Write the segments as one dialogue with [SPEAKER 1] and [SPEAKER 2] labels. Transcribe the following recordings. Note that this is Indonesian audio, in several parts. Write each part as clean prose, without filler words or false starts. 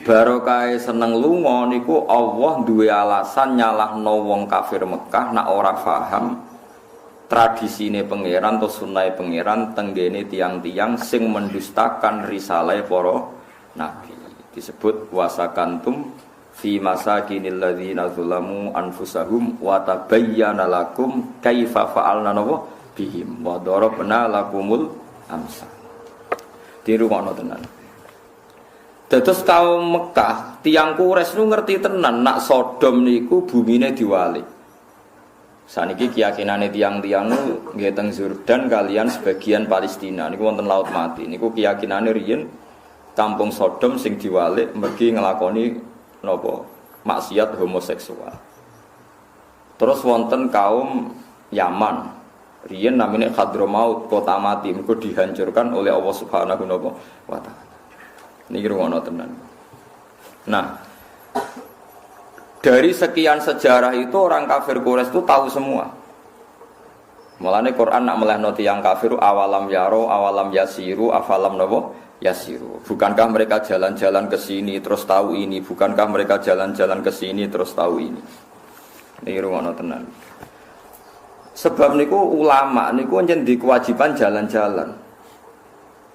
[SPEAKER 1] Barokah seneng lunga niku Allah duwe alasan nyalahno wong kafir Mekah nak ora paham tradisine pangeran atau sunnahe pangeran tenggene tiang-tiang sing mendustakan risalah para nabi. Disebut wasakantum fi masakinil ladzina zalamu anfusahum wa tabayyana lakum kaifa fa'alna bihim wa darabna lakumul amsal. Dirungokno tenan. Dados kaum Mekah, tiang Quraisy nu ngerti tenan nak Sodom niku bumine diwalik. Saniki keyakinane tiang-tiang nu nggih teng Yordan kalian sebagian Palestina niku wonten Laut Mati. Niku keyakinane riyen kampung Sodom sing diwalik mergi nglakoni napa maksiat homoseksual. Terus wonten kaum Yaman. Riyen namine Hadramaut, kota mati, mergo dihancurkan oleh Allah Subhanahu wa taala. Niki rungono tenan. Nah, dari sekian sejarah itu orang kafir Quraisy itu tahu semua. Mulane Quran nak melehno tiyang kafir awalam yaro, awalam yasiru, afalam napa yasiru. Bukankah mereka jalan-jalan ke sini terus tahu ini? Bukankah mereka jalan-jalan ke sini terus tahu ini? Niki rungono tenan. Sebab niku ulama niku njen di kewajiban jalan-jalan.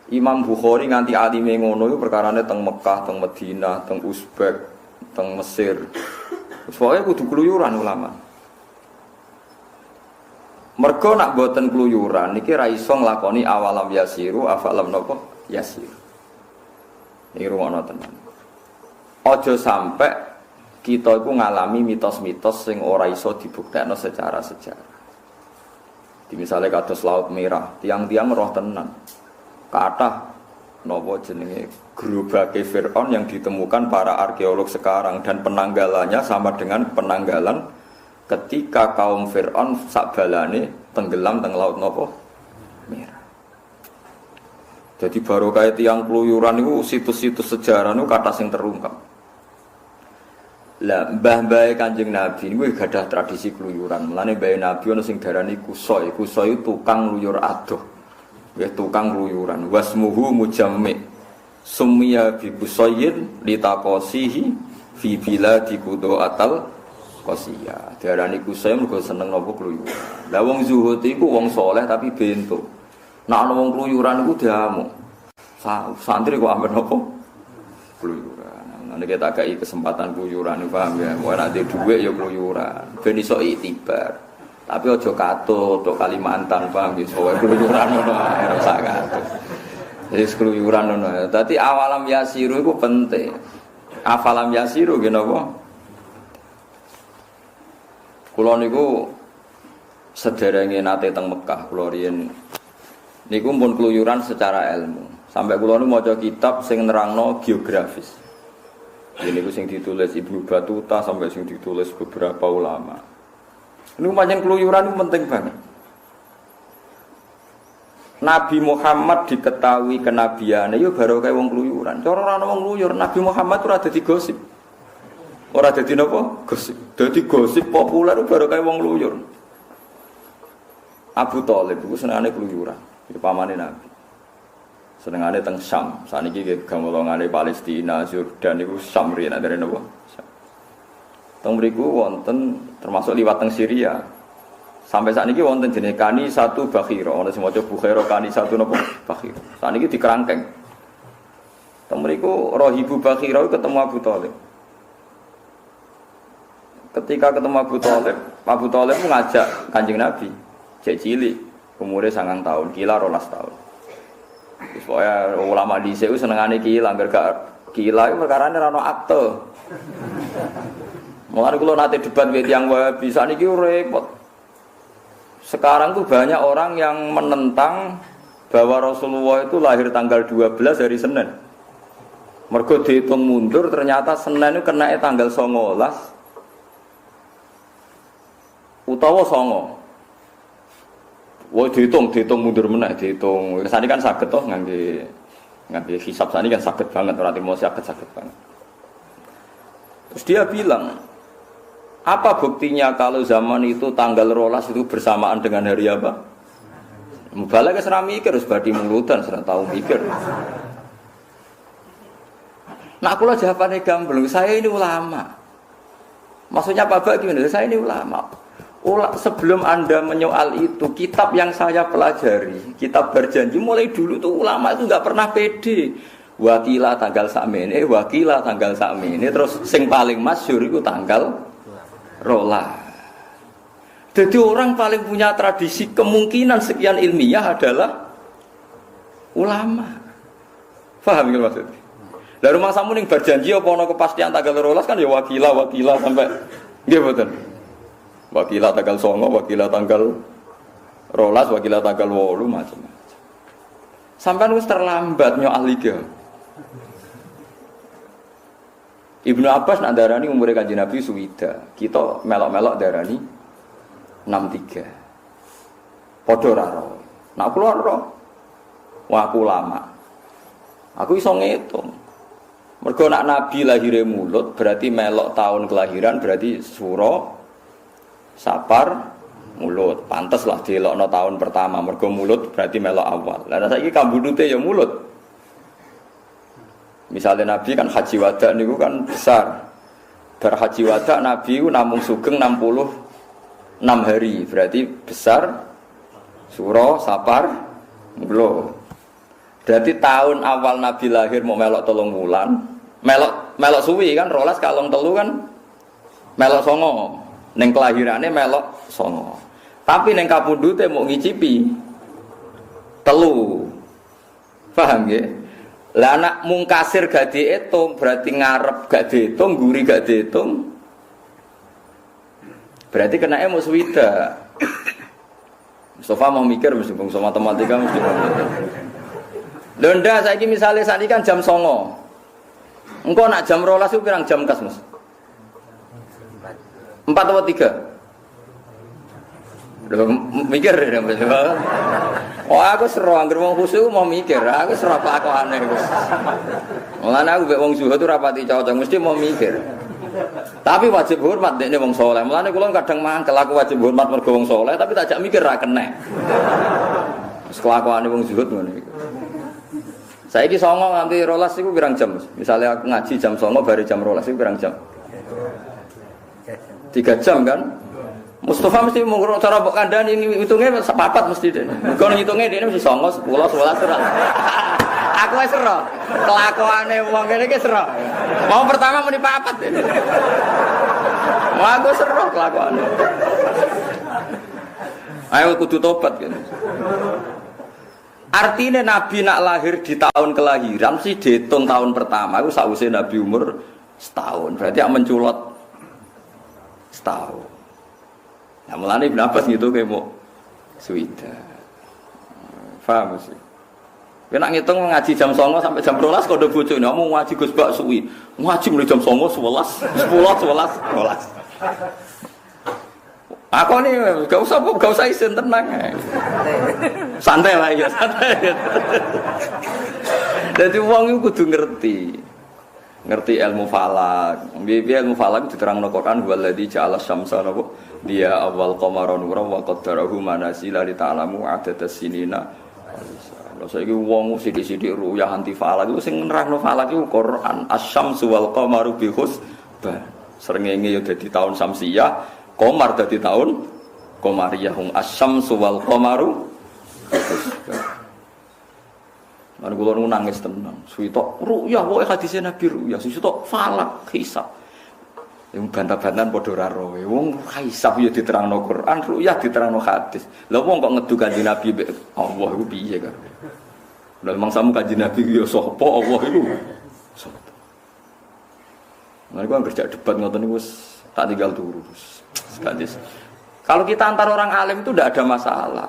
[SPEAKER 1] Imam Bukhari nganti alime ngono iku perkarane teng Mekah, teng Madinah, teng Uzbek, teng Mesir. Pokoke kudu kluyuran ulama. Mergo nak boten kluyuran niki ra iso nglakoni awalam yasiru, afalam napa yasir. Niki rumono tenan. Aja sampai kita iku ngalami mitos-mitos sing ora iso dibuktekno secara sejarah. Di misalnya kados Laut Merah, tiang-tiang roh tenan. Kathah napa jenenge gerobake Firaun yang ditemukan para arkeolog sekarang dan penanggalannya sama dengan penanggalan ketika kaum Firaun sakbalane tenggelam teng Laut napa Merah. Jadi barokah tiyang kluyuran niku situs-situs sejarah niku kathah sing terungkap. Lah mbah-mbahe Kanjeng Nabi niku gadah tradisi kluyuran. Mulane mbahe Nabi ana sing darani kusoi. Kusoi tukang luyur adoh. Ya tukang kluyuran. Wasmuhu mujammi. Summiya bi kusayyin litaqasihi fi biladi qudu'atal qasiyah. Darani kusoi mergo seneng napa kluyuran. Lah wong zuhud iku wong saleh tapi bento. Nek ana wong kluyuran iku diamuk. Santri kok amben napa? Kluyuran. Nek kita kai kesempatan kluyuran paham ya. Ora ada dhuwit ya kluyuran. Ben iso iktibar. Tapi aja katut tok Kalimantan paham ya. Soale kluyuran ngono ae ora sak katut. Jadi kluyuran ngono. Dadi awalam yasiru iku penting. Afalam yasiru nggih napa? Kula niku sederenge nate teng Mekah kula riyen niku pun kluyuran secara ilmu. Sampai kula niku maca kitab sing nerangno geografis. Ini ku sing ditulis Ibnu Battuta sampai sing ditulis beberapa ulama. Ini pancen keluyuran itu penting banget. Nabi Muhammad diketahui kenabiane yo baru kaya wong keluyuran. Cara ora ana wong kluyur, Nabi Muhammad ora dadi gosip. Ora dadi napa? Gosip. Dadi gosip populer baru kaya wong kluyur. Abu Thalib iku senengane keluyuran, iki pamane Nabi. Senengane teng Syam. Saniki gamolongane Palestina, Yordan niku Syam riyen ndare napa? Teng mriku wonten termasuk liwat teng Syria. Sampai saat ini wonten jenis kani satu Bakhira, ana sing maca Bukhaira kani satu napa Bakhira. Saat ini dikerangkeng. Teng mriku Rahibu Bakhira ketemu Abu Thalib. Ketika ketemu Abu Thalib ngajak Kanjeng Nabi, cek cilik, umure 9 tahun, kila 12 tahun. Supaya ulama dhisik senengane kila, angger gak kila iku perkarane ora ono akte. Mulane kula nate debat mbek tiyang Wahabi saniki repot. Sekarang tuh banyak orang yang menentang bahwa Rasulullah itu lahir tanggal 12 hari Senin. Mergo dihitung mundur ternyata Senin itu kena tanggal 19 utawa 9. Wah dihitung mundur meneh dihitung. Sani kan saged toh ngangge hisab sani kan saged banget ora timo saged banget. Terus dia bilang, apa buktinya kalau zaman itu tanggal 12 itu bersamaan dengan hari apa? Mubalak ke serah mikir, harus badi mulutan, serah tahu mikir. Nak kula jawabane gamblang, saya ini ulama. Maksudnya Pak Bak gimana? Saya ini ulama. Sebelum Anda menyoal itu, kitab yang saya pelajari, kitab berjanji mulai dulu tuh ulama itu nggak pernah pede. Wakilah tanggal sakmene, wakilah tanggal sakmene, terus sing paling masyhur itu tanggal rolas. Jadi orang paling punya tradisi kemungkinan sekian ilmiah adalah ulama. Paham ya maksudnya? Lah rumah samu ning berjanji apa ana kepastian tanggal rolas kan ya wakilah sampai nggih mboten. Wakilah tanggal 9, wakilah tanggal rolas, wakilah tanggal 8 macam-macam. Sampai wis terlambat nyoal liga. Ibnu Abbas nak darani umure Kanjeng Nabi suwida. Kita melok-melok darani 63. Padha ra ro. Nak kula ro. Wah aku lama. Aku iso ngitung. Mergo nak Nabi lahire Mulut berarti melok tahun kelahiran berarti Suro Sapar Mulut. Pantes lah dielokno tahun pertama mergo Mulut berarti melok awal. Lah saiki kambudute ya Mulut. Misalnya Nabi kan haji wada niku kan besar. Bar haji wada Nabi namung sugeng 66 hari. Berarti besar Suro Sapar Mulut. Berarti tahun awal Nabi lahir mau melok 3 bulan, melok suwi kan, rolas kalong 3 kan, melok 9, neng kelahirannya melok 9. Tapi neng kapundute mau ngicipi 3, paham ya? Lah anak mungkasir gak dihitung, berarti ngarep gak dihitung, guri gak dihitung, berarti kena mau swida. Mustafa mau mikir mesti bangsa matematika mesti mau mikir. Londa saiki misale sakniki kan jam 09.00. Engko nak jam 12 ku pirang jam kas, Mas? 4 atau 3? Lho mikir ya, Mas. Oh aku seru anggere wong khusyuk mau mikir, aku seru kelakuane wis. Mulane aku mek wong zuhud ora pati cocok, mesti mau mikir. Tapi wajib hormat dekne wong saleh. Mulane kula kadang mangkel aku wajib hormat mergo wong saleh, tapi tak jak mikir ra kenek. Wis kelakuane wong zuhud ngono iku. Saiki 09.00 nganti 12 iku pirang jam? Misalnya aku ngaji jam 09.00 bare jam 12 iku pirang jam? 3 jam kan? Mustafa mesti mung cara mbok kandhani hitunge sepapat mesti dene. Mergo ngitunge dene mesti 09.00, 10, 11 ora. Aku wis ero. Kelakuane wong kene iki ero. Mau pertama muni papat dene. Wah aku ero kelakuane. Ayo kudu tobat kan. Artinya Nabi nak lahir di tahun kelahiran sih dihitung tahun pertama itu sausé Nabi umur setahun. Berarti yang menculot setahun. Nah mulane Ibnu Abbas gitu kayak mau suwida. Paham sih? Kowe nak ngitung ngaji jam 09.00 sampai jam 12 kode bojone mau ngaji Gus Bak suwi. Ngaji mulai jam 09.00 11, 10, 11, 12. Aku nih gak usah isin tenang. Santai lah ya, santai. Jadi wong iku kudu ngerti ilmu falak. Biar ilmu falak diterangno Quran waladzi ja'ala syamsa nabo dia awal qamara nuran wa qaddarahu manazila li ta'lamu adadas sinina. Lha saiki wong sithik-sithik ruyah anti falak iku sing nerangno falak iku Quran asy-syamsu wal qamaru bi husban. Srengenge ya dadi taun Samsiyah. Komar dari tahun Komariyah asyamsu wal qamaru. Lan kula nu nangis tenan. Suwitok ruyah wae hadise Nabi ruyah, suwitok falak hisab. Yang bantah-bantahan padha ora roe. Wong hisab ya diterangno Quran, ruyah diterangno hadis. Lah wong kok ngedu Kanjeng Nabi Allah iku piye kan? Lah mangsamu Kanjeng Nabi ya sapa Allah iku? Sapa? Nah, gua kerja debat ngoten niku wis tak tinggal turu terus. Kalau kita antar orang alim itu tidak ada masalah.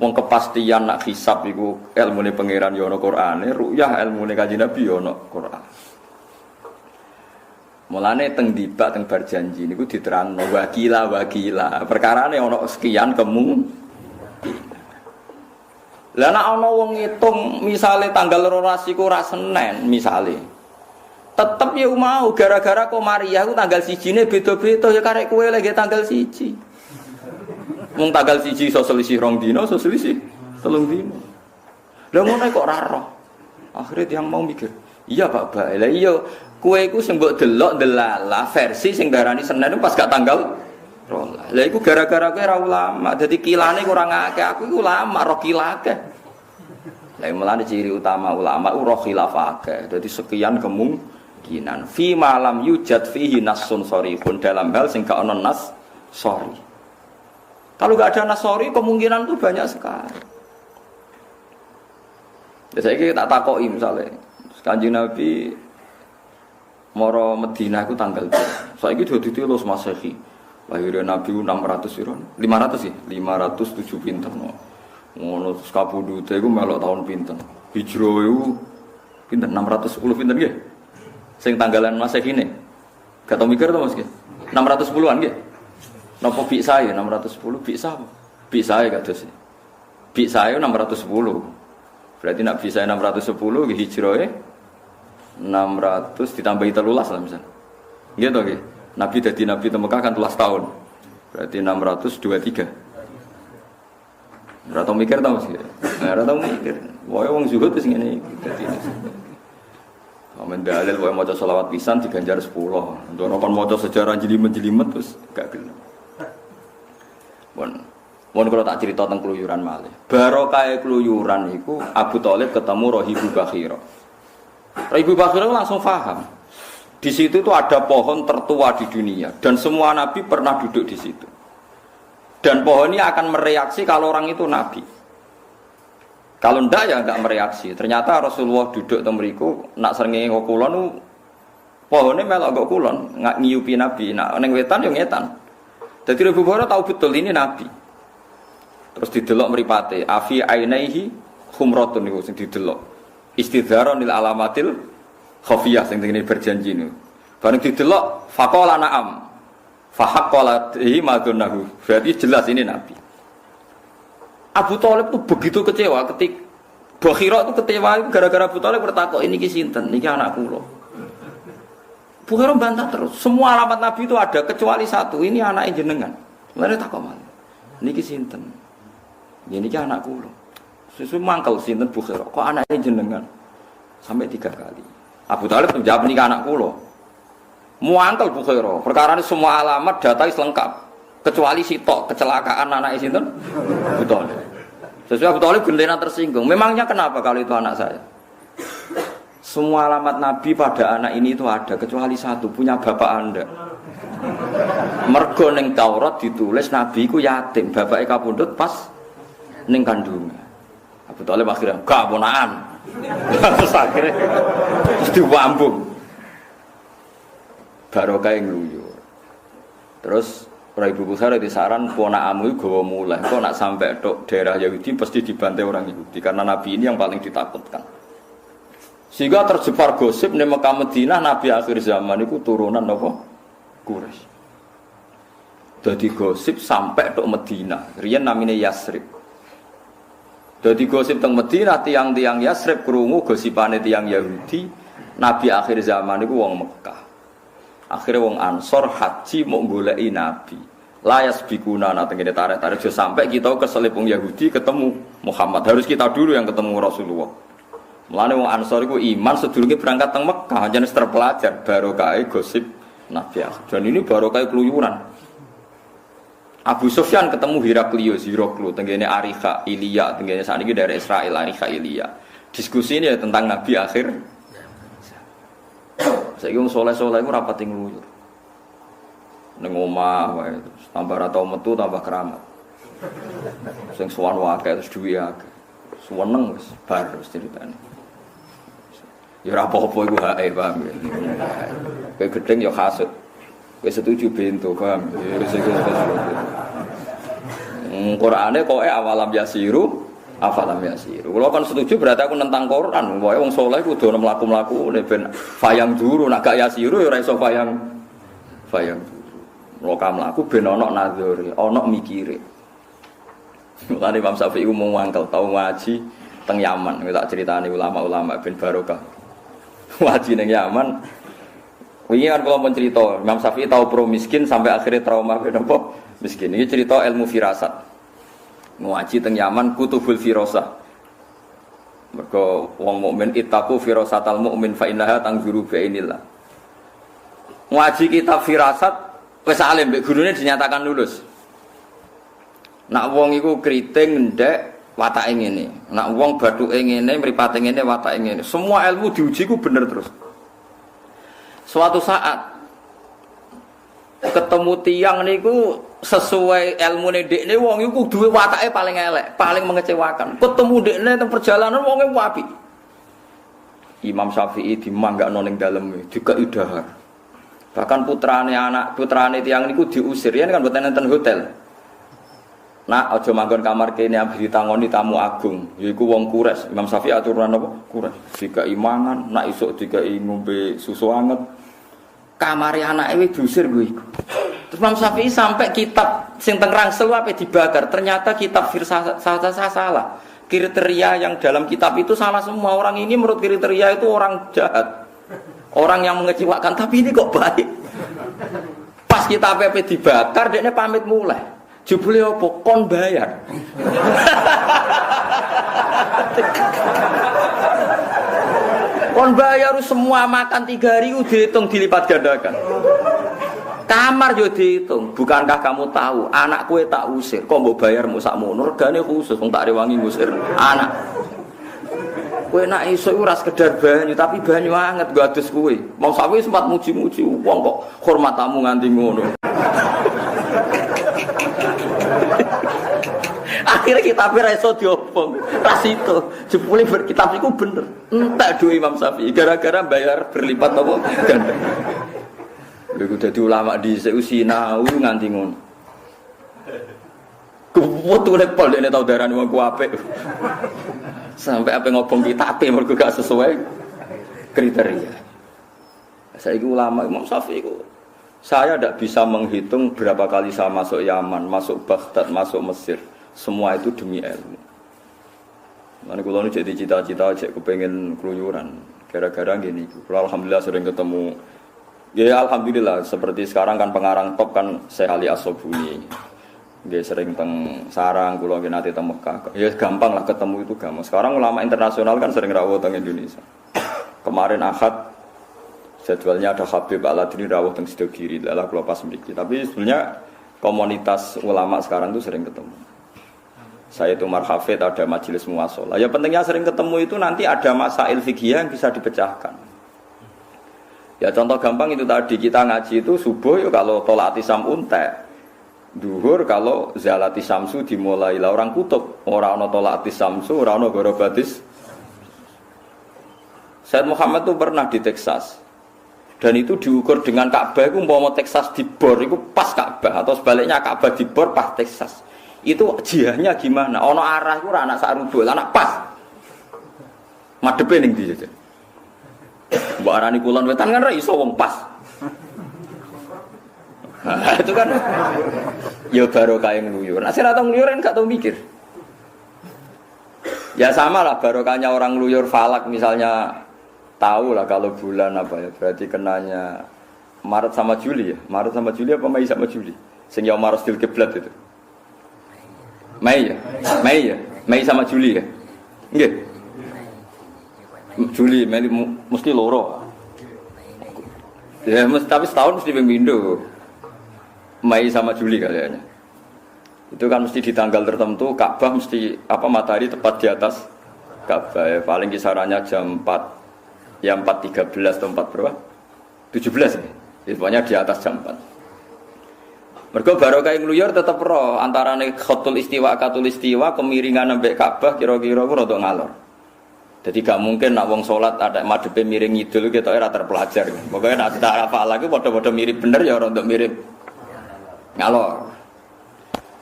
[SPEAKER 1] Wong kepastian nak hisab iku ilmune pangeran ya ana Qur'ane, ru'yah ilmune Kanjeng Nabi ya ana Qur'an. Mulane teng dibak teng berjanji niku diterangno wakila. Perkarane ana sekian Lah nek ana wong ngitung misale tanggal 12 iku ora Senin misale. Tetep ya mau gara-gara Komariah ku tanggal 1 beda-beda ya karek kowe lagi tanggal 1. Wong tanggal 1 iso selisih 2 dina, iso selisih 3 dina. Lah ngono kok ora roh. Akhire tiyang mau mikir, Iya Pak Bae. Lah iya kowe iku sing mbok delok delalah versi sing darani Senin pas gak tanggal 12. Lah iku gara-gara kowe ora ulama. Dadi kilane kurang akeh. Aku iku ulama roh kilake. Lah mulane ciri utama ulama roh khilaf akeh. Dadi sekian kemungkinan fi malam yujad fihi nassun sharihun dalam hal sing gak ono nas sorry. Kalau gak ada nas sorry kemungkinan itu banyak sekali. Ya saya tak takoki misalnya Kanjeng Nabi moro Madinah itu tanggal berapa? Saiki dadi telus Masehi. Lahirnya Nabi 600 piro? 500 sih, 507 pinten. Ngono terus kabudute iku melok tahun pinten. Hijrah iku pinten 610 pinten nggih. Sing tanggalan Masehi ne. Gak tau mikir to Mas nggih. 610-an nggih. Napa bik saya 610 bik sapa? Bik saya gak dos. Bik saya 610. Berarti nak bisa 610 hijrahnya 600 ditambahi 13 lah misalnya. Gitu oke. Nabi dari Nabi di Mekah kan 13 tahun. Berarti 623. Berarti mikir tau sih. Berarti mikir. Wae wong zuhud wis ngene iki dadi. Amen dalil wae maca selawat pisan diganjar 10. Untuk kon maca sejarah jelimet-jelimet terus gak gelem. Mun kalau tak cerita tentang keluyuran malih. Barokah keluyuran iku Abu Thalib ketemu Rahibu Bakhira. Rahibu Bakhira langsung paham. Di situ itu ada pohon tertua di dunia dan semua nabi pernah duduk di situ. Dan pohon ini akan mereaksi kalau orang itu nabi. Kalau ndak ya enggak mereaksi. Ternyata Rasulullah duduk teng mriku nak srengenge kok kulon pohone melok kok kulon, nggak ngiyupi nabi. Nak ning wetan yo ngetan. Dadi Rahibu Bakhira tahu betul ini nabi. Terus didelok mripate afi ainaihi khumratun niku sing didelok istidharon lil alamatil khafiyah sing ngene berjanji niku bareng didelok faqala na'am fa haqqala madunahu berarti jelas ini nabi. Abu Thalib tuh begitu kecewa ketika Bakhira itu kecewa itu gara-gara Abu Thalib bertakok ini ki sinten niki anak kula. Bakhira bantah terus semua alamat nabi itu ada kecuali satu ini anake jenengan. Lha takok malih niki sinten. Ini kan anak kula. Susu mangkel sinten Bakhira. Kok anake jenengan? Sampai 3 kali. Abu Thalib menjawab niki anak kula. Muangkel Bakhira. Perkara ini semua alamat data lengkap. Kecuali sitok kecelakaan anake sinten? Abu Thalib. Sesuai Abu Thalib gendena tersinggung. Memangnya kenapa kalau itu anak saya? Semua alamat Nabi pada anak ini itu ada kecuali satu punya bapak Anda. Mergo ning Taurat ditulis Nabi ku yatim, bapake kapundhut pas ning kandungan. Abu Thalib akhirnya gak ponakan. Terus akhirnya diwambung. Barokah ngluyur. Terus Ibu Bakhira disaran ponakamu iku gawa mulai. Kok nak sampai tok daerah Yahudi pasti dibantai orang Yahudi karena Nabi ini yang paling ditakutkan. Sehingga tersebar gosip di Mekah Madinah Nabi akhir zaman itu turunan apa? Quraisy. Jadi gosip sampai tok Madinah. Riyen namine Yasrib. Jadi gosip teng Madinah tiang-tiang Yasrib krungu gosipane tiang Yahudi Nabi akhir zaman itu wong Mekah. Akhirnya wong Ansor haji mau goleki Nabi. Layas bikuna nate ngene tarik-tarik sampai kita keselip wong Yahudi ketemu Muhammad. Harus kita dulu yang ketemu Rasulullah. Mulane wong Ansor iku iman sedurunge berangkat teng Mekah, jenis terpelajar barokah gosip Nabi. Dan ini barokah keluyuran. Abu Sufyan ketemu Heraklius, tenggene Arikha, Ilya, tenggene sakniki dari Israel Arikha Ilya. Diskusi ini ya tentang Nabi akhir. Saiki wong saleh-saleh iku rapati ngluyur. Ning omah wae tambah ra tau metu tambah keramat. Sing sowan wae terus duwe akeh. Suweneng wis bar ceritane. Ya ora apa-apa iku hake paham ya. Kowe gedeng ya hasud. Kowe setuju bento paham. Ya wis iku. Qur'ane koke awalam yasiru afalam yasiru. Kalau kan setuju berarti aku nentang Quran. Wae wong saleh kudu ana mlaku-mlaku ben fayang duru nak gak yasiru ya ora iso fayang duru. Lokam mlaku ben ana nadzure, ana mikire. Mulane Imam Syafi'i ku mung wangkel tau ngaji teng Yaman. Tak critani ulama-ulama ben barokah. Ngaji ning Yaman. Wingi kan kula pun cerita, Imam Syafi'i tau pro miskin sampai akhirnya trauma ben apa? Miskin. Iki cerita ilmu firasat. Ngaji teng Yaman Kutubul Firasah. Mergo wong mukmin ittaqu firasatal mukmin fa innaha tanzuru bi'ainillah. Ngaji kitab firasat wis alim mbek gurune dinyatakan lulus. Nak wong iku kriting ndek watake ngene. Nak wong bathuke ngene, mripate ngene, watake ngene. Semua ilmu diuji ku bener terus. Suatu saat ketemu tiang niku sesuai ilmune dekne wong iku duwe watake paling elek, paling mengecewakan. Ketemu dekne teng perjalanan wonge apik. Imam Syafi'i dimanggakno ning dalem juga idahar. Bahkan putrane tiang niku diusir yen kan mboten enten hotel. Nak aja manggon kamar kene ambek ditangoni tamu agung, yaiku wong Quraisy. Imam Syafi'i aturan apa? Quraisy. Dikai mangan, nak isuk dikai ngombe susu anget. Kamare anake wis diusir kuwi iku. Terus Imam Syafi'i sampai kitab sing teng Rangsel ape dibakar. Ternyata kitab firasat salah. Kriteria yang dalam kitab itu salah semua. Orang ini menurut kriteria itu orang jahat. Orang yang mengecewakan, tapi ini kok baik. Pas kitab ape dibakar, dekne pamit mulai. Jebule opo kon bayar. Kon bayar semua makan 3 hari dihitung dilipat gandakan. Kamar yo dihitung. Bukankah kamu tahu anak kue tak usir, kok mbok bayar mu sakmono regane khusus wong tak rewangi ngusir anak. Kowe nak iso ora sekedar banyu tapi banyu anget nggo adus kowe. Mau sawi sempat muji-muji wong kok hormat tamu nganti ngono. Akhirnya kitabnya reso diobong ras itu jebule berkitab itu bener entek duwe Imam Syafi'i gara-gara bayar berlipat apa ganda lha dadi ulama dhisik sinau nganti ngono kuwatune pol dene tau darani wong apik sampai apa ngobong kitabe mergo gak sesuai kriteria. Saiki ulama Imam Syafi'i itu saya tidak bisa menghitung berapa kali saya masuk Yaman, masuk Baghdad, masuk Mesir. Semua itu demi ilmu. Mana kalau nu jadi cita-cita, cek kepengen keluyuran. Gara-gara gini, kalau alhamdulillah sering ketemu. Ya alhamdulillah. Seperti sekarang kan pengarang top kan Syekh Ali As-Sobuni. Dia sering teng sarang, kalau nanti teng Mekah. Ya gampang lah ketemu itu gampang. Sekarang ulama internasional kan sering rawuh teng Indonesia. Kemarin Ahad jadwalnya ada Habib Al-Adri rawuh teng Sidogiri. Lalah kalau pas mriki. Tapi sebenarnya komunitas ulama sekarang itu sering ketemu. Saya itu marhafid ada majelis muwasalah. Ya pentingnya sering ketemu itu nanti ada masail fikih yang bisa dipecahkan. Ya contoh gampang itu tadi kita ngaji itu subuh ya kalau tolati samun tek. Duhur kalau zalati samsu dimulai lah orang kutub. Ora ana tolati samsu, ora ana gorobatis. Said Muhammad itu pernah di Texas. Dan itu diukur dengan Ka'bah itu umpama Texas dibor itu pas Ka'bah atau sebaliknya Ka'bah dibor pas Texas. Itu jihahnya gimana? Ono arah itu anak sarubul, anak pas. Madepe ning ndi aja. Mbok arani kulon wetan kan ra iso wong pas. Nah, itu kan ya barokah ngluyur. Nek ora tau ngluyur kan gak tau mikir. Ya sama lah barokahnya orang ngluyur falak misalnya tahu lah kalau bulan apa ya berarti kenanya Maret sama Juli ya. Maret sama Juli apa Mei sama Juli? Sing ya Maret stil kiblat itu. Mei ya, Mei sama Juli ya, nggih. Juli, Mei mesti loro. Ya, tapi setahun mesti pemindo. Mei sama Juli kayaknya. Itu kan mesti di tanggal tertentu, Ka'bah mesti apa matahari tepat di atas Ka'bah. Ya, paling kisarannya jam 4, ya 4.13 atau 4 berapa? 17 ya. Pokoknya di atas jam 4. Mergo barokah ngluyur tetep ro antarane khatul istiwa katul istiwa kemiringan ambek Ka'bah kira-kira ku rada ngalor. Jadi gak mungkin nak wong salat ada madhepe miring ngidul ketok ora terpelajar. Pokoke nek tak hafal lagi padha-padha mirip bener ya ora untuk mirip ngalor.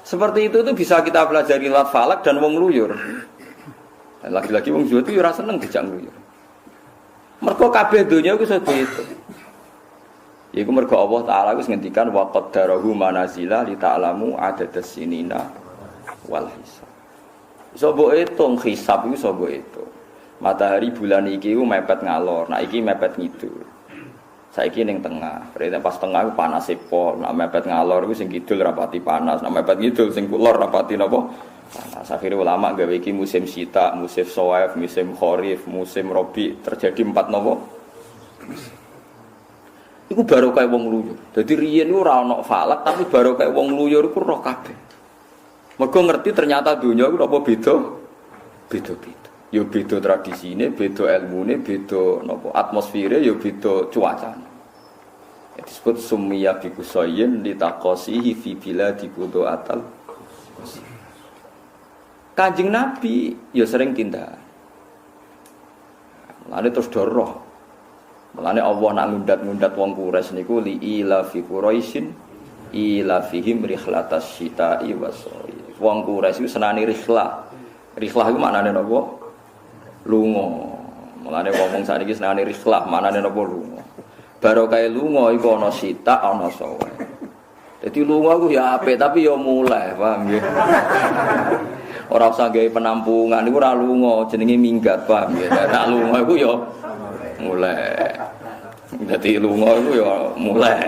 [SPEAKER 1] Seperti itu tuh bisa kita pelajari lewat falak dan wong ngluyur. Lagi-lagi wong Jawa itu ora seneng dijak ngluyur. Mergo kabeh donya iku sedo itu. Iku mergo Allah Ta'ala wis ngendikan wa qaddarahu manazila li ta'lamu adadas sinina wal hisab. Iso mbok hitung hisab iku iso mbok hitung. Matahari bulan iki ku mepet ngalor, nah iki mepet ngidul. Saiki ning tengah. Berarti pas tengah iku panas pol. Nek mepet ngalor iku sing kidul rapati panas. Nek mepet ngidul sing kulor rapati napa? Panas. Akhire ulama gawe iki musim sita, musim soif, musim kharif, musim rabi, terjadi 4 napa? Iku barokah wong luyur. Dadi riyen ora ana falak tapi barokah wong luyur iku roh kabeh. Mergo ngerti ternyata dunia iku apa beda? Beda-beda. Ya beda tradisine, beda ilmune, beda napa atmosfere, ya beda cuacane. Disebut summiya bi kusayyin litaqasihi fi biladi qudu'atal. Kanjeng Nabi ya sering tindak. Mulane terus doroh. Mulane Allah nak ngundat-ngundat wong Quraisy niku li ila fi Quraisyin ila fihim rihlatas syita'i was-shayf. Wong Quraisy iku senani rihlah. Rihlah iku maknane napa? Lunga. Mulane wong sakniki senani rihlah maknane napa lunga. Barokah lunga iku ana sita ana sawa. Dadi lunga iku ya apik tapi ya mulai, paham nggih. Ora usah gawe penampungan niku ora lunga, jenenge minggat, paham nggih. Nek lunga iku ya mulai. Dadi lunga iku ya mulai.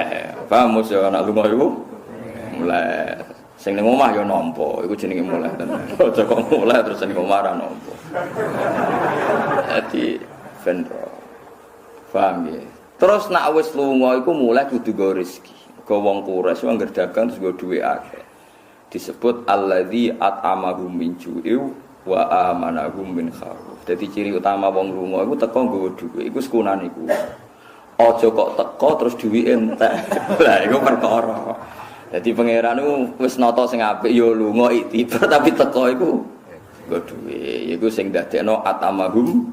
[SPEAKER 1] Paham mos ya nek lunga iku mulai. Sing ning omah ya nampa, iku jenenge mulai tenan. Aja kok mulai terus ning omah ora nampa. Dadi vendro. Paham nggih. Terus nak wis lunga iku mulai kudu go rezeki. Go wong Quraisy wong dagang terus go duwe akeh. Disebut alladzi at'amahum min ju'in wa amanahum min khauf. Dadi ciri utama wong lunga iku teko nggawa dhuwit. Iku sekunan iku. Aja kok teko terus dhuwit entek. Lah iku perkara. Dadi pangeran iku wis nata sing apik ya lunga iktibar tapi teko iku nggo dhuwit. Iku sing dadekno at'amahum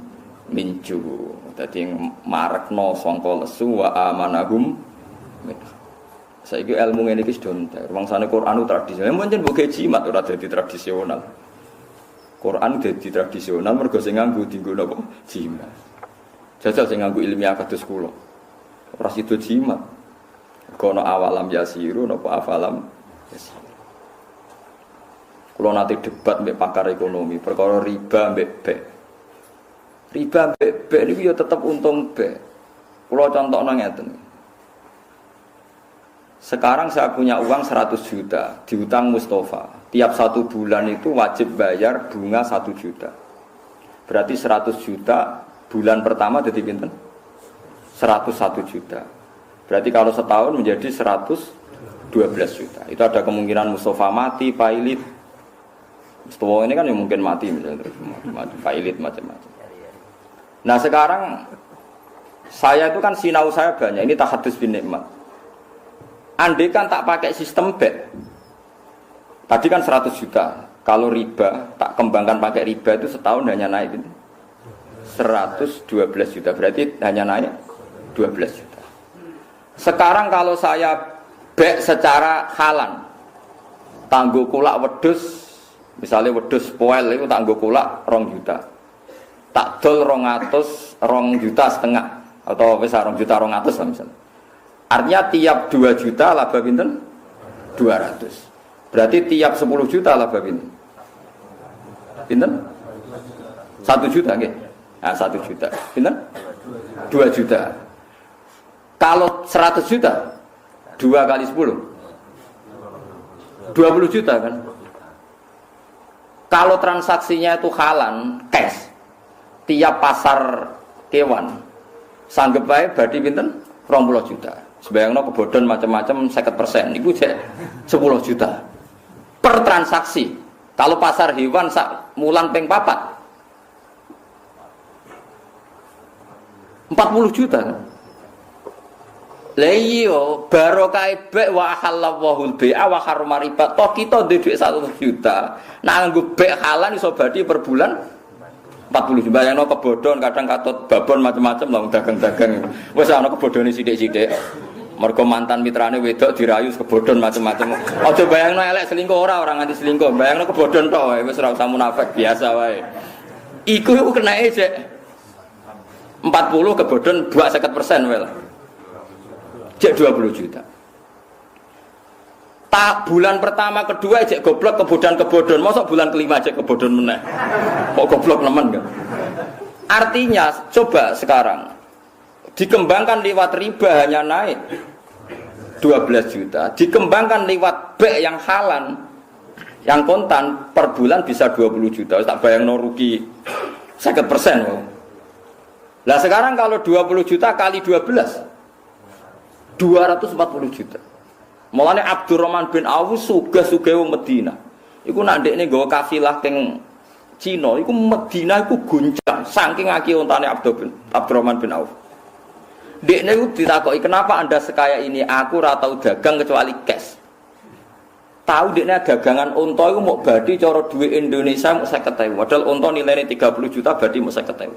[SPEAKER 1] min ju'. Dadi marekno sangka lesu wa amanahum min khauf. Saiki ilmu ngene iki wis donter. Wangsane Quran tradisional, pancen mbok jimat ora dadi tradisional. Quran dadi tradisional mergo sing nganggo dienggo napa? Jimat. Jajal sing nganggo ilmiah kados kula. Ora sida jimat. Kono awalam yasiru napa afalam yasiru. Kula nate debat mbek pakar ekonomi perkara riba mbek bek. Riba mbek bek niku ya tetep untung bek. Kula contohno ngeten. Sekarang saya punya uang 100 juta diutang Mustafa. Tiap 1 bulan itu wajib bayar bunga 1 juta. Berarti 100 juta bulan pertama jadi pinten? 101 juta. Berarti kalau setahun menjadi 112 juta. Itu ada kemungkinan Mustafa mati, pailit. Mustafa ini kan yang mungkin mati misalnya terus mati, pailit macam-macam. Nah sekarang saya itu kan sinau saya banyak. Ini tahadus bin nikmat. Andai kan tak pakai sistem bet, tadi kan 100 juta. Kalau riba, tak kembangkan pakai riba itu setahun hanya naik 112 juta. Berarti hanya naik 12 juta. Sekarang kalau saya bet secara halan, tangguh kulak wedus, misalnya wedus poel itu tangguh kulak 2 juta. Tak dol 200, 2 juta setengah atau besar 2 juta 200 lah misalnya. Artinya tiap 2 juta laba pinten? 200. Berarti tiap 10 juta laba pinten? Pinten? 1 juta nggih. Nah, 1 juta. Pinten? 2 juta. Kalau 100 juta 2 kali 10 20 juta kan? Kalau transaksinya itu halan, cash. Tiap pasar kewan sanggep bae badhe pinten? 20 juta. Sebayangno kebodhon macam-macam 50%. Iku jek 10 juta per transaksi. Kalau pasar hewan sak mulan ping 4 40 juta kan. Lah iya barokah bek wa halallahu al-bai'a wa harrama riba. Toh kita duwe dhuwit 1 juta. Nah nganggo bek halan iso badhe per bulan 40 juta. Bayangno kebodhon kadang katut babon macam-macam lah dagang-dagang. Wis ana kebodhone sithik-sithik. Mergo mantan mitrane wedok dirayu kebodhon macam-macam. Aja bayangno elek selingkuh ora nganti selingkuh. Bayangno kebodhon tok wae wis ora usah munafik biasa wae. Iku kenake sik 40 kebodhon 50% wae lah. Cek 20 juta. Tak bulan pertama kedua cek goblok kebodhon. Mosok bulan kelima cek kebodhon meneh. Kok goblok nemen kan? Artinya coba sekarang Dikembangkan lewat riba hanya naik 12 juta. Dikembangkan lewat B yang halan, yang kontan per bulan bisa 20 juta. Tak bayang no rugi 50%. Nah sekarang kalau 20 juta kali 12 240 juta. Mulane Abdurrahman bin Auf sugih-sugih wong Medina. Iku nak ndekne nggawa kafilah teng Cina, iku Medina iku goncang saking akeh ontane Abdurrahman bin Auf. Ndekne iku ditakoki, "Kenapa Anda sekaya ini? Aku ora tau dagang kecuali cash." Tahu ndekne dagangan unta iku mok badhe cara duit Indonesia mok 50.000. Padahal unta nilainya 30 juta badhe mok 50.000.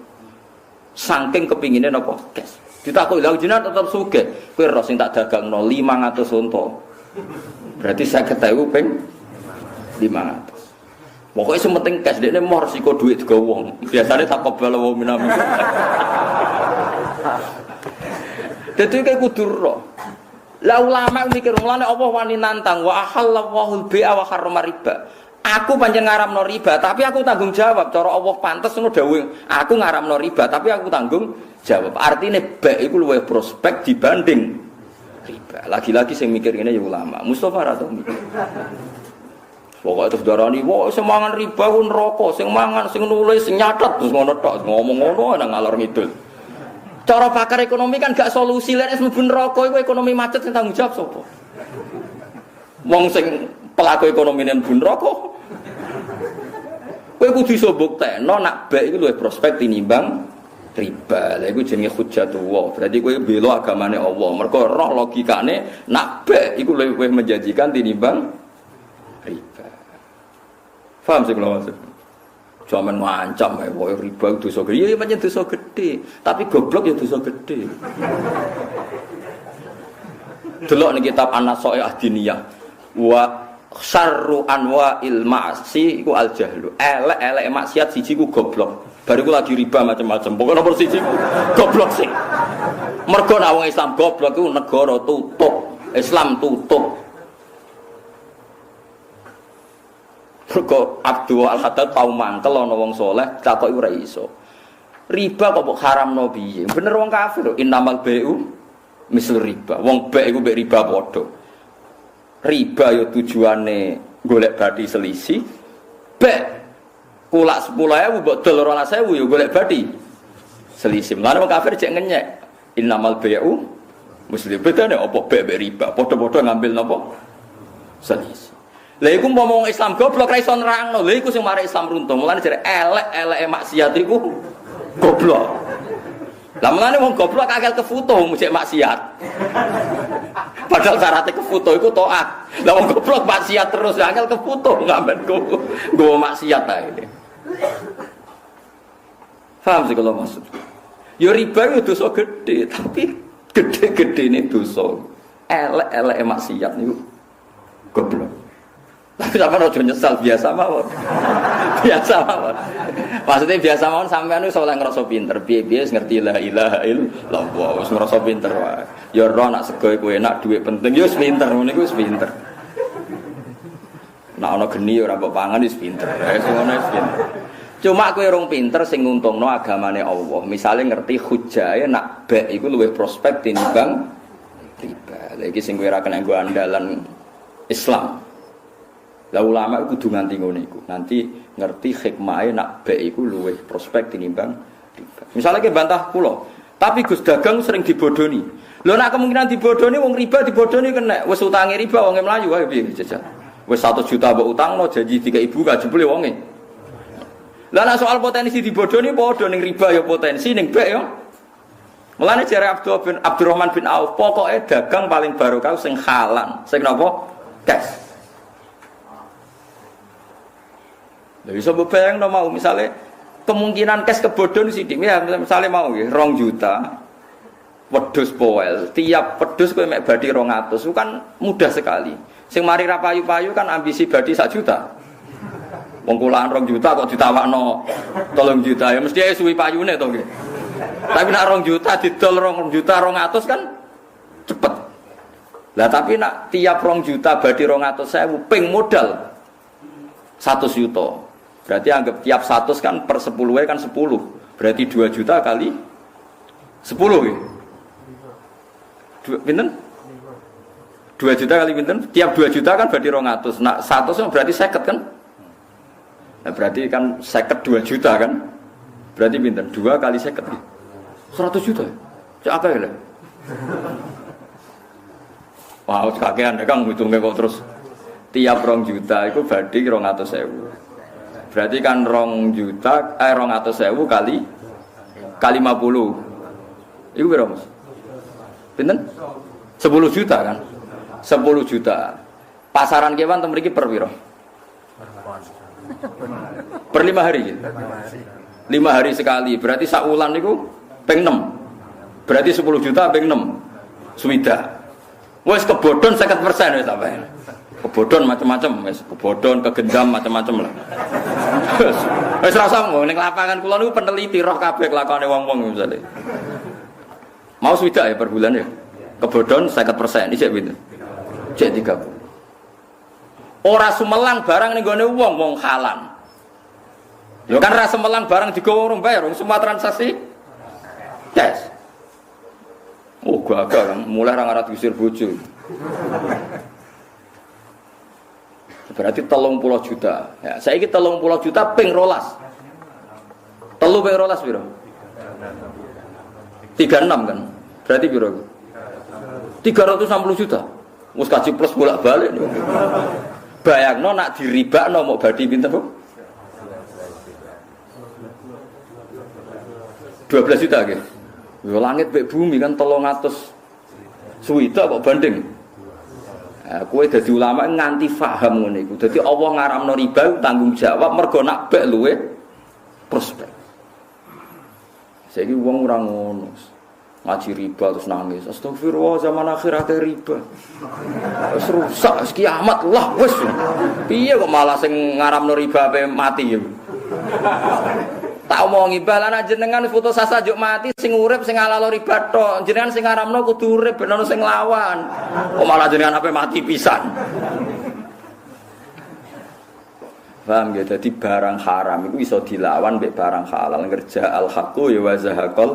[SPEAKER 1] Saking kepingine napa cash. Ditakoki, "Lha jenengan tetep sugih. Kowe ro sing tak dagangno 500 unta." Berarti 50.000 ping 500. Pokoknya sementing cash, dia mau resiko duit juga wong. Biasanya tak kebal wong minami. Jadi kayak kudur roh. Lah ulama mikir mulane Allah wani nantang wa ahallallahu al-bai'a wa harrama riba. Aku pancen ngaramno riba, tapi aku tanggung jawab. Cara Allah pantes ngono dawuh. Aku ngaramno riba, tapi aku tanggung jawab. Artinya baik iku luwih prospek dibanding riba. Lagi-lagi sing mikir ngene ya ulama. Mustofa ra tau mikir. Pokoknya terus darani, wah semangan riba pun rokok, sing mangan, sing nulis, sing nyatet, terus ngono tok, ngomong-ngono nang ngalor ngidul. Cara pakar ekonomi kan gak solusi, lek wis mlebu neraka iku ekonomi macet sing tanggung jawab sapa? Wong sing pelaku ekonomi nen mlebu neraka. Kowe kudu iso buktekno nak baik iku luwih prospek tinimbang riba. Lha iku jenenge hujjatullah. Berarti kowe bela agamane Allah. Mergo roh logikane nak baik iku luwih menjanjikan tinimbang riba. Paham sih kalau maksud? Cuma ngancam ya, bahwa riba itu dosa gede. Iya macam dosa gede, tapi goblok ya dosa gede. Delok nih kitab An-Nasa'i Ad-Diniyah. Wa syarru anwa'il ma'si iku al-jahlu. Elek maksiat siji ku goblok. Bariku lagi riba macam-macam. Pokoknya nomor siji ku goblok sih. Mergo nek wong Islam goblok iku negara tutup. Islam tutup. Mergo Abdul Al-Haddad tau mangkel ana wong saleh takoki ora iso. Riba kok haramno piye? Bener wong kafir. Innamal bai'u misl riba. Wong baik iku mbek riba padha. Riba yo tujuane golek bathi selisih. Baik kulak 10.000 mbok dol 12.000 yo golek bathi selisih. Lan wong kafir cek ngenyek. Innamal bai'u misl bedane apa baik mbek riba? Padha-padha ngambil napa? Selisih. Lha iku ngomong Islam goblok ra iso nerangno. Lha iku sing mari Islam runtuh. Mulane jare elek-eleke maksiat iku goblok. Lah mulane wong goblok akal kefoto mujek maksiat. Padahal syaratnya kefoto iku taat. Lah wong goblok maksiat terus akal kefoto ngamen nggo maksiat ae. Paham sih kalau maksud. Ya riba itu dosa gede, tapi gede-gedene dosa. Elek-eleke maksiat niku goblok. Tapi sampean aja nyesal biasa mawon. Biasa mawon. Maksudnya biasa mawon sampean wis oleh ngrasa pinter, piye-piye wis ngerti la ilaha illallah, wis ngrasa pinter wae. Ya ora nak sego iku enak, dhuwit penting ya wis pinter, ngene iku wis pinter. Nek ana geni ora mbok pangan wis pinter. Wis ngono wis pinter. Cuma kowe rong pinter sing nguntungno agamane Allah. Misale ngerti hujae nak bek iku luwih prospek tinimbang riba. Lha iki sing kowe ora kena nggo andalan Islam. Lah ulama iku kudu nganti ngono iku. Nanti ngerti hikmahe nak baik iku luwih prospek tinimbang riba. Misale ke bantah kula, tapi Gus dagang sering dibodoni. Lho nak kemungkinan dibodoni wong riba dibodoni kena. Wis utange riba wonge mlayu ae piye jajal. Wis 100 juta mbok utangno janji tiga ibu gak jebule wonge. Lah nek soal potensi dibodoni padha ning riba ya potensi ning baik ya. Mulane jare Abdurrahman bin Auf, pokoke dagang paling barokah sing halal. Sing napa? Cash. Lha iso bayangno mau misale kemungkinan cash kebodhon sithik ya misale mau nggih 2 juta wedhus poel tiap wedhus kowe mek badhi 200 itu kan mudah sekali. Sing mari ra payu-payu kan ambisi badhi 1 juta. Wong kulaan 2 juta kok ditawakno 3 juta ya mesti ae suwi payune to nggih. Tapi nek 2 juta didol 2 juta 200 kan cepet. Lah tapi nek tiap 2 juta badhi 200.000 ping modal 100 juta. Berarti anggap tiap 100 kan per 10 kan 10. Berarti 2 juta kali 10 ya. Pinten? 2 juta kali pinten? Tiap 2 juta kan berarti 200. Nah, 100 berarti 50 kan? Nah, berarti kan 52 juta kan? Berarti pinten? 2 kali 50. 100 juta. Cek apa ya? Wah, kakean Kang hitungnya kok terus tiap 2 juta itu berarti 200.000. Berarti kan 2 juta 200.000 kali 50. Iku berapa Mas? Pinten? 10 juta kan? 10 juta. Pasaran kewan teng mriki per piro? Per 5 hari gitu. 5 hari sekali. Berarti sak wulan niku ping 6. Berarti 10 juta ping 6. Suwida. Wes kebodhon 50% wis sampean. Kebodhon macam-macam wis, kebodhon, kegendam macam-macam lah. Wis rasa ning lapangan kula niku peneliti roh kabeh kelakone wong-wong misale. Mau suwida ya per bulan ya. Kebodhon 50%. Isik pinten? Cek 30. Ora sumelang barang ning gone wong halan. Ya kan ra sumelang barang digawa urung bayar, semua transaksi cash. Oh gagal kan, mulai ra ngarat usir bojo. Berarti 30 juta. Ya, saiki 30 juta ping 12. 3 ping 12 piro? 36 kan. Berarti piro? 360 juta. Mus kaji plus bolak-balik. Bayangno nak diribakno mau badi pinten, Bu? 12 juta nggih. Yo langit mek bumi kan 300 suwida kok banding. Kowe dadi ulama nganti paham ngene iku. Dadi Allah ngaramno riba tanggung jawab mergo nak bek luwe prospek. Saiki wong ora ngono. Ngaji riba terus nangis. Astagfirullah zaman akhir akeh riba. Wis rusak wis kiamat lah wis. Piye kok malah sing ngaramno riba ape mati ya. Tak omongi balana jenengan foto sasa juk mati sing urip sing alalo riba tok. Jenengan sing ngaramno kudu urip ben ono sing lawan. Kok malah jenengan ape mati pisan. Paham ya, dadi barang haram iku iso dilawan mbek barang halal. Ngerja al-haqqu ya wa zahaqal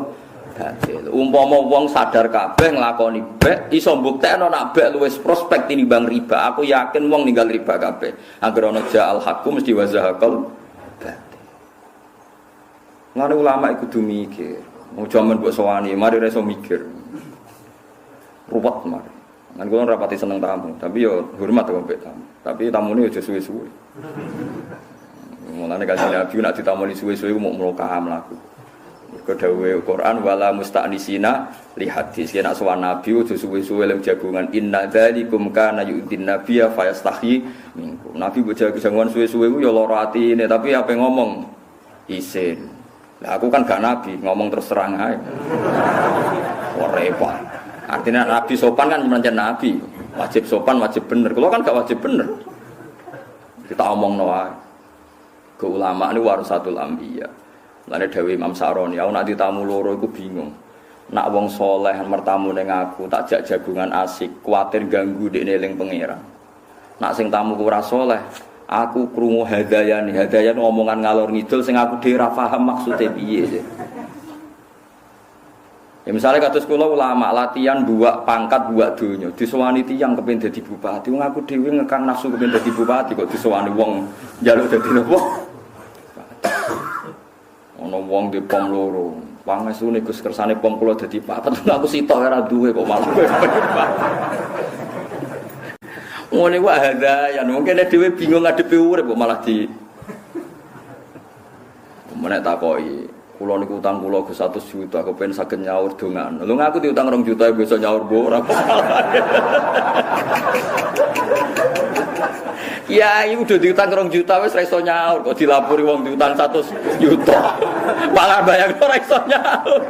[SPEAKER 1] batil. Umpama wong sadar kabeh nglakoni bek iso mbuktekno nak bek luwes prospek tinimbang riba. Aku yakin wong ninggal riba kabeh. Angger ana ja al-haqqu mesti wa zahaqal batil. Ngene ulama iku kudu mikir. Mau jaman mbok sowani, mari reso mikir. Ruwet mari. Kan kula rapati seneng tamu, tapi yo hormat kok mbek tamu. Tapi tamune aja suwe-suwe. Mulane kanjeng Nabi nek ditamoni suwe-suwe mau mlokah mlaku. Mergo dawuhe Quran wala musta'nisina li hadis. Yen sowan Nabi aja suwe-suwe lem jagungan inna dzalikum kana yu'din nabiyya fayastahi minkum. Nabi mbok jagungan suwe-suwe ku yo lara atine, tapi ape ngomong isin. Lah aku kan gak nabi, ngomong terus terang ae. Ora repot. Artinya nabi sopan kan menancen nabi. Wajib sopan, wajib bener. Kalau kan gak wajib bener. Kita omongno wae. Ke ulama ini warasatul anbiya. Lane dawuh Imam Sa'roni, aku nak ditamu loro iku bingung. Nak wong saleh mertamu ning aku tak jak jagungan asik, kuwatir ganggu dekne eling pangeran. Nak sing tamu ku ora saleh, aku krungu hadayan omongan ngalor ngidul sing aku dhewe ora paham maksude piye. Ya misalnya kados kula ulama latihan buak pangkat buak donya, disowani tiyang kepen dadi bupati, wong aku dhewe ngekang nafsu kepen dadi bupati kok disowani wong njaluk dadi napa? Ana wong di pom loro, pangesune Gus kersane pom kula dadi papat, aku sitok ora duwe kok malah. Ngene wae hadayan, mungkin dhewe bingung ngadepi urip kok malah di menek takoki. Kula niku utang kula Gus 100 juta, kepen saged nyaur dongan. Lho ngaku diutang 2 juta besok nyaur mbok ora. Ya, iki udah diutang 2 juta wis ra iso nyaur, kok dilapori wong diutang 100 juta. Malah bayang ora iso nyaur.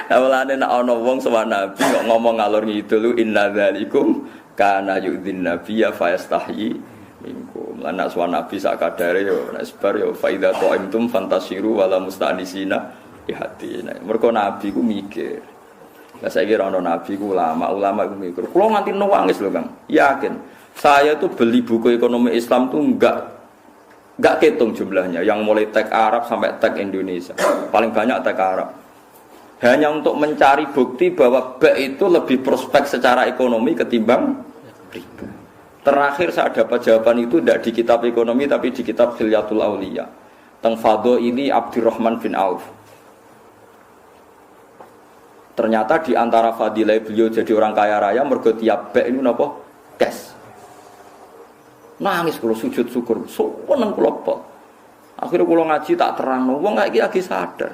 [SPEAKER 1] Awalane nek ana wong sowan Nabi kok ngomong ngalor ngidul inna dzalikum kana yu'dzin nabiyya fayastahi minkum. Lan nek sowan Nabi sak kadare yo nek sebar yo fa idza ta'imtum fantasiru wala musta'nisina ihati. Mergo Nabi ku mikir. Lah saiki ora ana Nabi ku ulama ku mikir. Kulo nganti nangis lho Kang. Yakin. Saya tuh beli buku ekonomi Islam tuh enggak ketung jumlahnya. Yang mulai teks Arab sampai teks Indonesia. Paling banyak teks Arab. hanya untuk mencari bukti bahwa bek itu lebih prospek secara ekonomi ketimbang riba. Terakhir saya dapat jawaban itu tidak di kitab ekonomi tapi di kitab Hilyatul Auliya teng Fadhaili Abdurrahman bin Auf. Ternyata di antara fadilah beliau jadi orang kaya raya mergo tiap bek ini napa? Cash. Nangis kula sujud syukur, seneng kula pol. Akhirnya kula ngaji tak terangno, wong iki lagi sadar.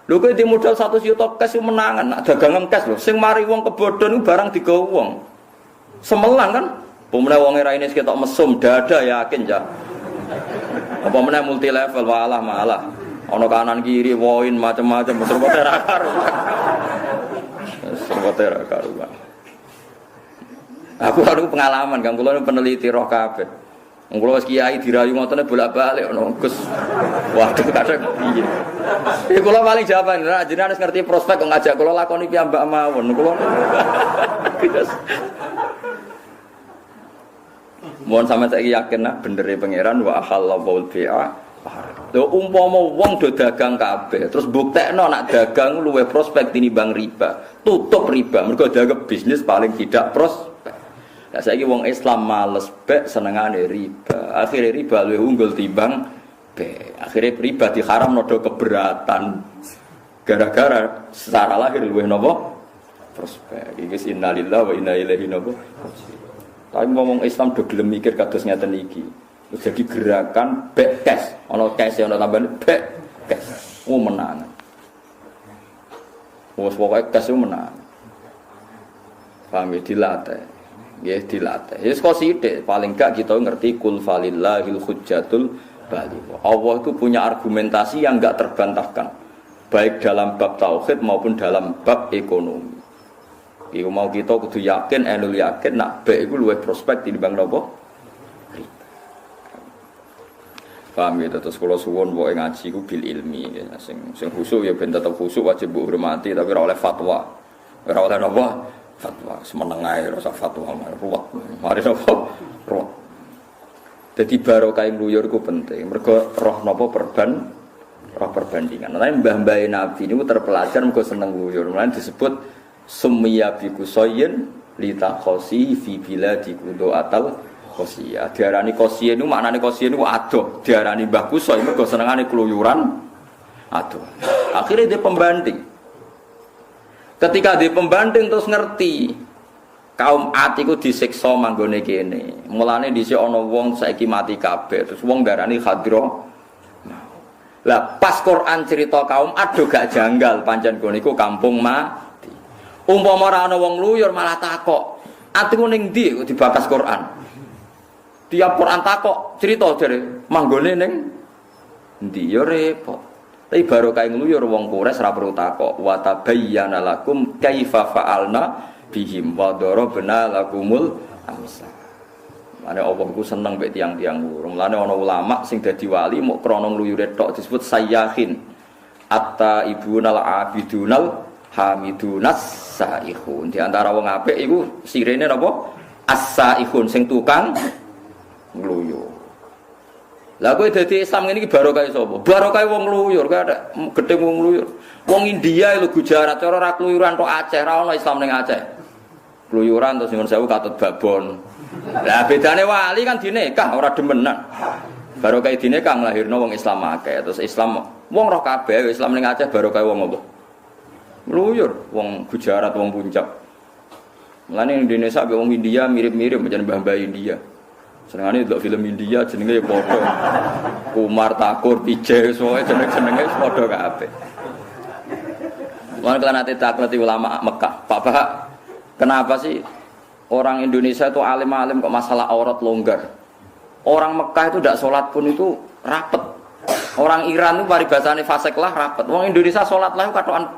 [SPEAKER 1] Lho kowe di modal 100 juta cash menangan, nak dagangan cash lho. Sing mari wong kebodhon barang digawa wong. Semelang kan? Pemene wong raine ketok mesum dada yakin ya. Apa meneh multi level walah malah. Ana kanan kiri woin macam-macam serba ra karo. Serba ra karo. Aku pengalaman kan kula peneliti roh kabeh. Wong kula wis kiai dirayu ngotone bolak-balik ono Gus. Waduh kadang piye. Iki kula paling jawaban jenengan wis ngerti prospek kok ngajak kula lakoni piyambak mawon. Kula mohon sampeyan saiki yakin nah benere pangeran wa halallahu bi'a. Lho umpama wong do dagang kabeh terus buktekno nak dagang luwih prospek tinimbang riba. Tutup riba mergo dianggap bisnis paling tidak prospek. Lah saiki wong Islam males bek senengane riba. Akhire riba luwih unggul timbang bek. Akhire riba diharamno do keberatan. Gara-gara secara lahir luwih napa? Prospek. Iki innalillahi wa inna ilaihi raji'un. Tapi ngomong Islam do gelem mikir kados ngeten iki. Jadi gerakan bek cash, ana cash ana tambahan bek cash. Menang. Wes pokoke cash menang. Paham dilatih. Nggih dilatih. Wis kok sithik paling gak kita ngerti kul falillahil hujjatul baligh. Allah itu punya argumentasi yang enggak terbantahkan. Baik dalam bab tauhid maupun dalam bab ekonomi. Iku mau kita kudu yakin, enul yakin nak bek iku luwih prospek tinimbang napa? Paham ya, terus kula suwun pokoke ngaji ku bil ilmi ya. Sing khusyuk ya ben tetep khusyuk wajib mbok hormati tapi ora oleh fatwa. Ora oleh napa? Fatwa semeneng ae ora fatwa ruwet. Mari napa? Ruwet. Dadi barokah ngluyur iku penting. Mergo roh napa roh perbandingan. Lah mbah-mbah Nabi niku terpelajar mergo seneng ngluyur. Mulane disebut summiya bi qusayyin litakhosi fi biladi qudu'atal qosiyah. Diarani qosiyah niku maknane qosiyah niku adoh. Diarani Mbah Kusoy mergo senengane keluyuran adoh. Akhirnya dia pembanding. Ketika dia pembanding terus ngerti kaum Ad iku disiksa manggone kene. Mulane dhisik ana wong saiki mati kabeh. Terus wong darani khadra. Lah pas Quran cerita kaum Ad gak janggal pancen kono iku kampung mati. Umpama ora ana wong luyur malah takok. Atiku ning ndi kok dibakas Quran? Tiap Quran takok cerita jare manggone ning ndi ya repot. Tapi barokah ngluyur wong Quraisy ora perlu takok. Wa tabayyana lakum kaifa fa'alna bihim wa darabna lakumul amsal. Mane Allah ku seneng mek tiang-tiang lurung. Mulane ana ulama sing dadi wali mok krana ngluyure tok disebut sayyahin. Atta ibunal abidunal hamidunas saihun. Di antara wong apik iku sirene napa? As-saihun sing tukang ngluyur. Lah kowe dadi Islam ngene iki barokah sapa? Barokah wong ngluyur, kowe ada gedhe wong ngluyur. Wong India lho Gujarat cara ra kluyuran tok Aceh, ra ono Islam ning Aceh. Kluyuran terus nyuwun sewu katut babon. Lah bedane wali kan dinekah ora demenan. Barokah dinekah nglahirno wong Islam akeh. Terus Islam wong roh kabeh Islam ning Aceh barokah wong apa? Ngluyur wong Gujarat wong Puncak. Mulane Indonesia be wong India mirip-mirip macam mbah-mbah India. Senengane delok film India jenenge padha. Kumar Takur Vijay semua jeneng-jenenge padha kabeh. Mulane kan ate takleti ulama Mekah. Pak, kenapa sih orang Indonesia itu alim-alim kok masalah aurat longgar? Orang Mekah itu tidak sholat pun itu rapet. Orang Iran itu paribasane fasik lah rapet. Wong Indonesia sholat lah katokan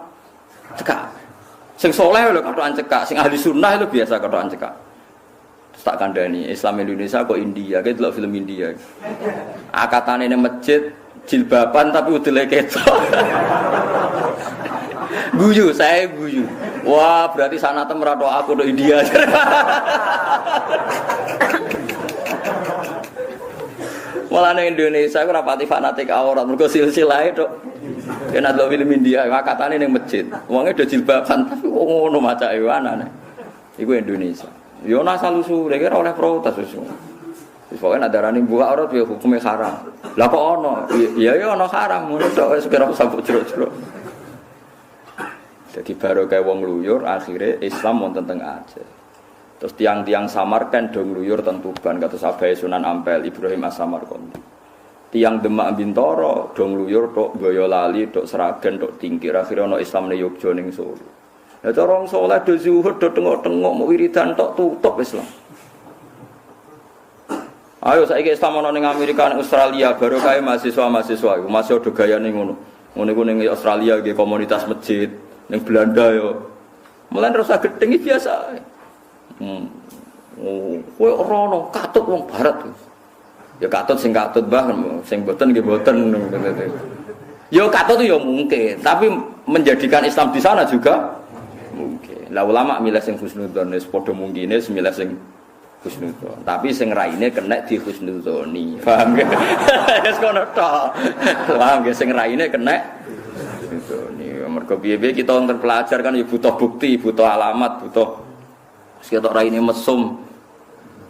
[SPEAKER 1] cekak. Sing soleh lho katokan cekak, sing ahli sunnah lho biasa katokan cekak. Terus tak kandhani Islam Indonesia kok India, kayak delok film India. Akatane ning masjid jilbaban tapi udele ketok. Guyu, saya guyu. Wah, berarti sanate merato aku do India. Malah ning Indonesia aku rapati fanatik aurat mergo silsilahe tok Yen ada film India katane ning masjid. Wonge do jilbaban tapi kok ngono macake anane. Iku Indonesia. Yo asal usule kira oleh protes wis. Wis pokoke nek darani buka aurat ya hukume haram. Lah kok ono? Ya ya ono haram ngono tok wis kira sabuk jero-jero. Jadi baru kayak wong luyur akhirnya Islam wonten teng Aceh. Terus tiang-tiang Samarkand dong luyur teng Tuban kata Sabai Sunan Ampel Ibrahim As-Samarkandi. Tiang Demak Bintoro dong luyur tok Boyolali tok Seragen tok Tingkir akhirnya ono Islam ne Yogya ning Solo. Ya cara wong saleh do zuhud do tengok-tengok mau wiridan tok tutup Islam. Ayo saiki Islam ana ning Amerika ning Australia baru kae mahasiswa-mahasiswa iku masih do gayane ngono. Ngono iku ning Australia nggih komunitas masjid, ning Belanda yo. Mulane rasa gedeng biasa. Kowe ora ono katut wong barat. Ya katut sing katut bah, sing boten nggih boten. Ya katut itu ya mungkin, tapi menjadikan Islam di sana juga mungkin. Lah ulama milih sing husnudzon wis padha mungkine milih sing husnudzon. Tapi sing raine kena di husnudzoni. Paham ge? Wis kono tok. Paham ge sing raine kena husnudzoni. Mergo piye-piye kita terpelajar kan ya butuh bukti, butuh alamat, butuh sekitar raine mesum.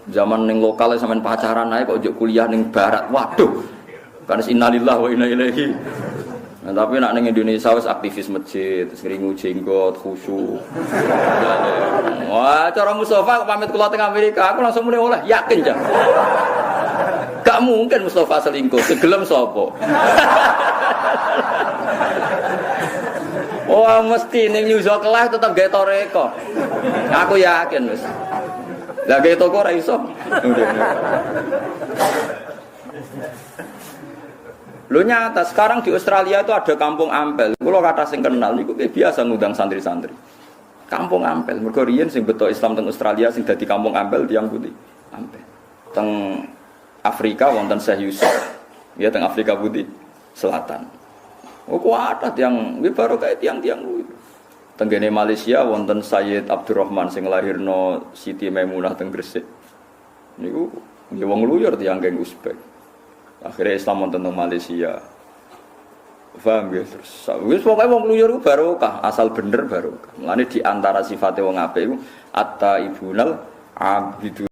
[SPEAKER 1] Zaman ning lokal sampean pacaran ae kok njuk kuliah ning barat. Waduh. Kan innalillahi wa inna ilaihi. Nah, tapi nak ning Indonesia wis aktivis masjid, ngringu jenggot, khusyuk. Wah, cara Mustafa pamit kula teng Amerika, aku langsung muni oleh yakin jan. Gak mungkin Mustafa selingkuh, segelem sapa? Wah, mesti ning New York lah tetep gawe toreko. Aku yakin wis. Lah gawe toko ora iso. Lo nyata sekarang di Australia itu ada kampung Ampel. Kalau kata sing kenal niku biasa ngundang santri-santri. Kampung Ampel. Mergo riyen sing beto Islam teng Australia sing dadi kampung Ampel tiyang putih. Ampel. Teng Afrika wonten Syekh Yusuf. Ya teng Afrika Putih Selatan. Oh kuat yang baru kayak tiang-tiang kuwi. Tenggene Malaysia wonten Sayyid Abdurrahman sing lahirno Siti Maimunah teng Gresik. Niku nggih wong luyur tiyang geng Uzbek. Akhirnya Islam wonten teng Malaysia. Paham ya? Terus wis pokoke wong luyur ku barokah, asal bener barokah. Mulane di antara sifate wong apik iku atta ibunal abid